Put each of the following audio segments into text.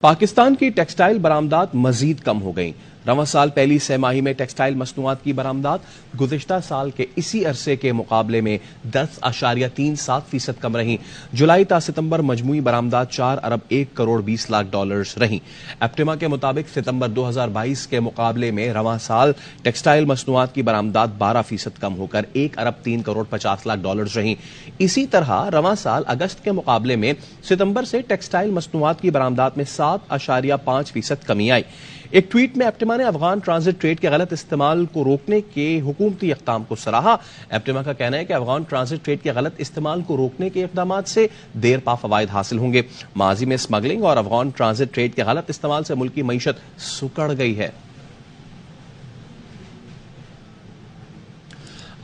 पाकिस्तान की टेक्सटाइल बरामदात मजीद कम हो गई। रवां साल पहली छमाही में टेक्सटाइल मसनूआत की बरामदात गुज़िश्ता साल के इसी अरसे के मुकाबले में 10.37% कम रही। जुलाई ता सितंबर मजमूई बरामदात 4 अरब 1 करोड़ 20 लाख डॉलर्स रही। एप्टिमा के मुताबिक सितंबर 2022 के मुकाबले में रवां साल टेक्सटाइल मसनूआत की बरामदात 12% कम होकर 1 अरब 3 करोड़ 50 लाख डॉलर्स रही। इसी तरह रवां साल अगस्त के मुकाबले में सितंबर से टेक्सटाइल मसनूआत की बरामदात में 7.5% कमी आई। एक ट्वीट में एप्टिमा ने अफगान ट्रांजिट ट्रेड के गलत इस्तेमाल को रोकने के हुकूमती इक़दाम को सराहा। एप्टिमा का कहना है कि अफगान ट्रांजिट ट्रेड के गलत इस्तेमाल को रोकने के इक़दाम से देर पा फवायद हासिल होंगे। माजी में स्मगलिंग और अफगान ट्रांजिट ट्रेड के गलत इस्तेमाल से मुल्क की मईशत सुकड़ गई है।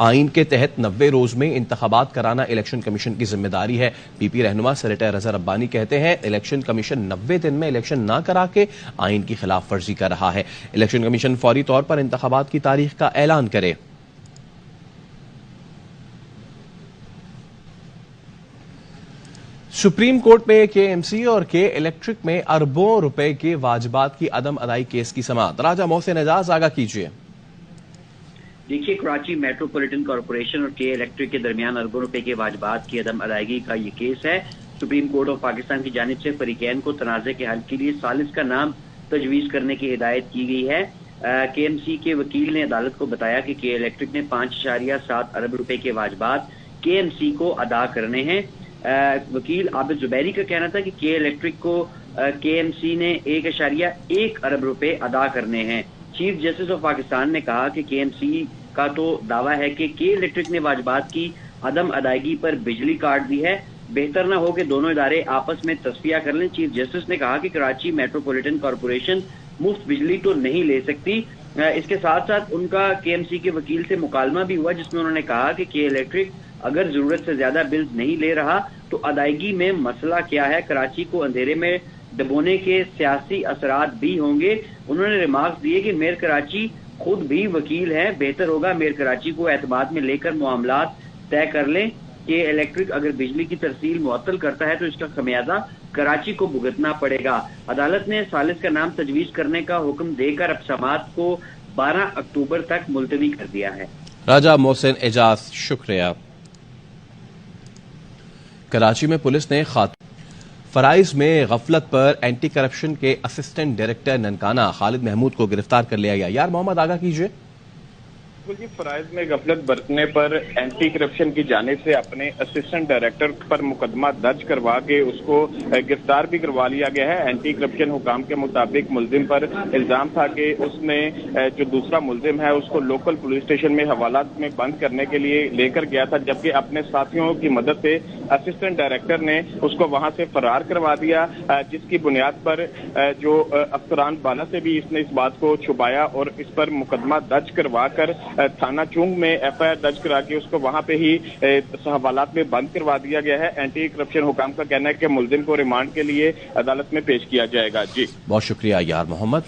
आइन के तहत 90 रोज में इंतखाबात कराना इलेक्शन कमीशन की जिम्मेदारी है। पीपी रहनुमा सेनेटर रज़ा रब्बानी कहते हैं इलेक्शन कमीशन 90 दिन में इलेक्शन ना करा के आइन की खिलाफ वर्जी कर रहा है। इलेक्शन कमीशन फौरी तौर पर इंतखाबात की तारीख का ऐलान करे। सुप्रीम कोर्ट में केएमसी और के इलेक्ट्रिक में अरबों रुपए के वाजिबात की अदम अदाई केस की समाअत। राजा मोहसिन एजाज आगा कीजिए। देखिए, कराची मेट्रोपॉलिटन कॉरपोरेशन और के इलेक्ट्रिक के दरमियान अरबों रुपए के वाजिबात की अदम अदायगी का ये केस है। सुप्रीम कोर्ट ऑफ पाकिस्तान की जानिब से फरीकैन को तनाज़े के हल के लिए सालिस का नाम तजवीज़ करने की हिदायत की गई है। केएमसी के वकील ने अदालत को बताया कि के इलेक्ट्रिक ने 5.7 अरब रुपए के वाजिबात केएमसी को अदा करने हैं। वकील आबिद जुबैरी का कहना था कि के इलेक्ट्रिक को केएमसी ने 1.1 अरब रुपए अदा करने हैं। चीफ जस्टिस ऑफ पाकिस्तान ने कहा कि केएमसी का तो दावा है कि के इलेक्ट्रिक ने वाजिबात की अदम अदायगी पर बिजली काट दी है, बेहतर ना हो कि दोनों इदारे आपस में तस्फिया कर लें। चीफ जस्टिस ने कहा कि कराची मेट्रोपॉलिटन कॉरपोरेशन मुफ्त बिजली तो नहीं ले सकती। इसके साथ साथ उनका केएमसी के वकील से मुकालमा भी हुआ जिसमें उन्होंने कहा कि के इलेक्ट्रिक अगर जरूरत से ज्यादा बिल नहीं ले रहा तो अदायगी में मसला क्या है, कराची को अंधेरे में दबोने के सियासी असरात भी होंगे। उन्होंने रिमार्क्स दिए कि मेयर कराची खुद भी वकील है, बेहतर होगा मेयर कराची को एतमाद में लेकर मामलात तय कर लें कि इलेक्ट्रिक अगर बिजली की तरसील मुअत्तल करता है तो इसका खमियाजा कराची को भुगतना पड़ेगा। अदालत ने सालिस का नाम तजवीज करने का हुक्म देकर अब समाअत को 12 अक्टूबर तक मुलतवी कर दिया है। राजा मोहसिन एजाज, शुक्रिया। कराची में पुलिस ने फराइज में गफलत पर एंटी करप्शन के असिस्टेंट डायरेक्टर ननकाना खालिद महमूद को गिरफ्तार कर लिया गया। यार मोहम्मद आगा कीजिए। जी, फराइज में गफलत बरतने पर एंटी करप्शन की जानिब से अपने असिस्टेंट डायरेक्टर पर मुकदमा दर्ज करवा के उसको गिरफ्तार भी करवा लिया गया है। एंटी करप्शन हुकाम के मुताबिक मुलजिम पर इल्जाम था कि उसने जो दूसरा मुलजिम है उसको लोकल पुलिस स्टेशन में हवालात में बंद करने के लिए लेकर गया था, जबकि अपने साथियों की मदद से असिस्टेंट डायरेक्टर ने उसको वहां से फरार करवा दिया, जिसकी बुनियाद पर जो अफसरान बाला से भी इसने इस बात को छुपाया और इस पर मुकदमा दर्ज करवा कर थाना चुंग में एफआईआर दर्ज करा के उसको वहां पे ही हवालात में बंद करवा दिया गया है। एंटी करप्शन हुकाम का कहना है कि मुलजिम को रिमांड के लिए अदालत में पेश किया जाएगा। जी, बहुत शुक्रिया यार मोहम्मद।